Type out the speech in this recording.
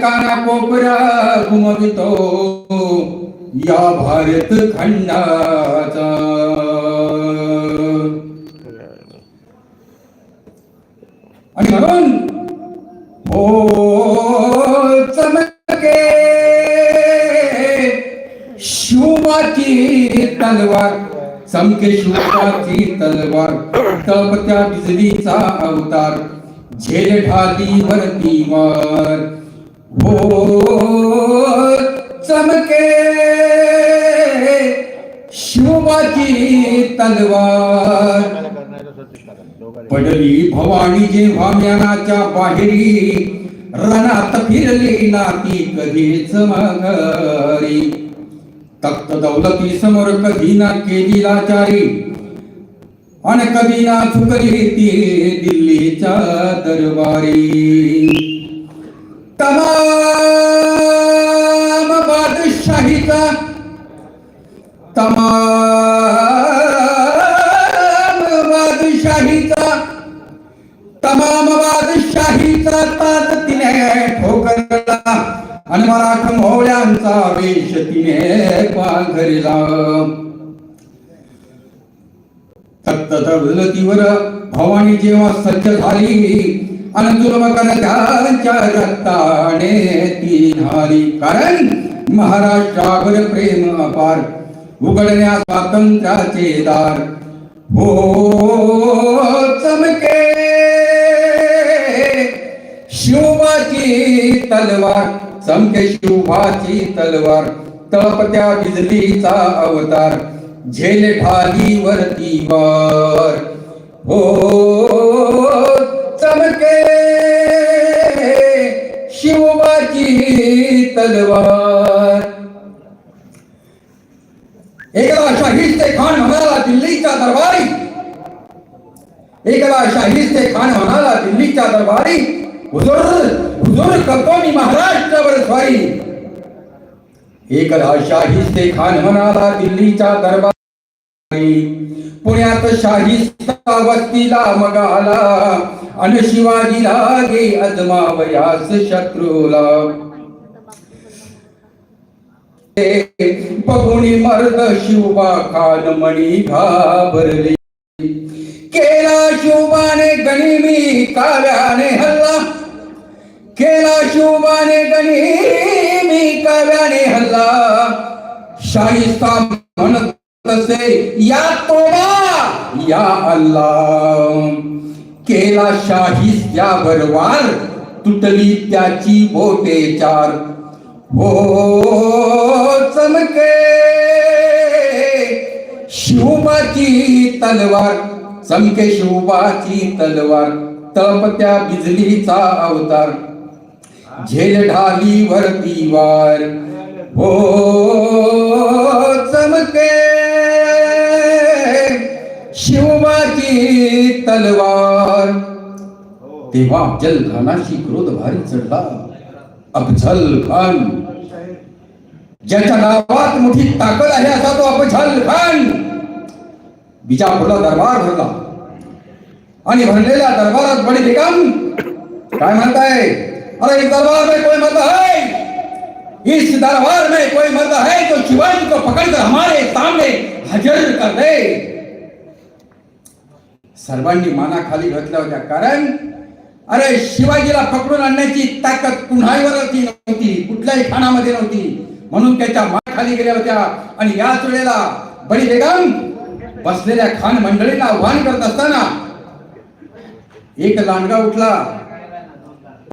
काना कोपरा घुमवितो या भारत खंडाचा. आणि म्हणून हो चमके शिवाची तलवार, चमके शिवाची तलवार, तळपत्या बिजलीचा अवतार, झेल ढाली वरती वार. हो चमके शिवाची तलवार. पडली भवानी जेव्हा म्यानाच्या बाहेरी, रणात फिरली नाती कधीच माघारी. तख्त दौलती समोर कधी ना केली लाचारी, अन कधी ना चुकली ती दिल्लीच्या दरबारी. तमाम बादशाहीचा, तमाम बादशाहीचा ताज तिने ठोकरला, आणि मराठ मोहळ्यांचा वेश तिने पांघरला. तख्त दौलतीवर भवानी जेव्हा सज्ज झाली, आणि जुलम करणाऱ्यांच्या रक्ताने ती न्हाली. कारण महाराष्ट्रावर प्रेम अपार, उघडण्या स्वातंत्र्याचे दार. हो चमके शिवाची तलवार, चमके शिवाची तलवार, तळपत्या बिजलीचा अवतार, झेल ढाली वरती वार. हो चमके शिवाची तलवार. एकदा शाहिस्ते खान म्हणाला दिल्लीच्या दरबारी, एकदा शाहिस्ते खान म्हणाला दिल्लीच्या दरबारी, हुजूर हुजूर करतो मी महाराष्ट्रावर स्वारी. एकदा शाहिस्ते खान म्हणाला दिल्लीच्या दरबारी, पुण्यात शाहिस्ता वस्तीला मग आला, आणि शिवाजीला गे अजमावयास शत्रूला. बघुनी मर्द शिवबा खान मणी घाबरले, केला शिवबाने गनिमी काव्याने हल्ला, केला शिवबाने गनिमी काव्याने हल्ला. शाहिस्ता म्हणत तसे या तोबा या अल्लाह, केला शाहिस्त्यावर वार, तुटली त्याची बोटे चार. हो चमके शिवबाची तलवार, चमके शिवबाची तलवार, तळपत्या बिजलीचा अवतार, झेल ढाली वरती वार. हो चमके शिवबाची तलवार. तेव्हा अफजल खानाशी क्रोध भारी चढला. अफजल खान, ज्याच्या नावात मोठी ताकद आहे असा तो अफजल खान, बिजापूरला दरबार भरला. आणि भरलेल्या दरबारात बडी बेगम काय म्हणताय, अरे इस दरबार में कोई मर्द है, इस दरबार में कोई मर्द है तो शिवाजी को पकड़कर हमारे सामने हाजिर कर दे. सर्वांनी माना खाली घातल्या होत्या, कारण अरे शिवाजीला पकडून आणण्याची ताकद कुणावरती नव्हती, कुठल्याही खानामध्ये नव्हती, म्हणून त्याच्या मान खाली गेल्या होत्या. आणि याच वेळेला बडी बेगम बसलेल्या खान मंडळीला आव्हान करत असताना एक लांडगा उठला.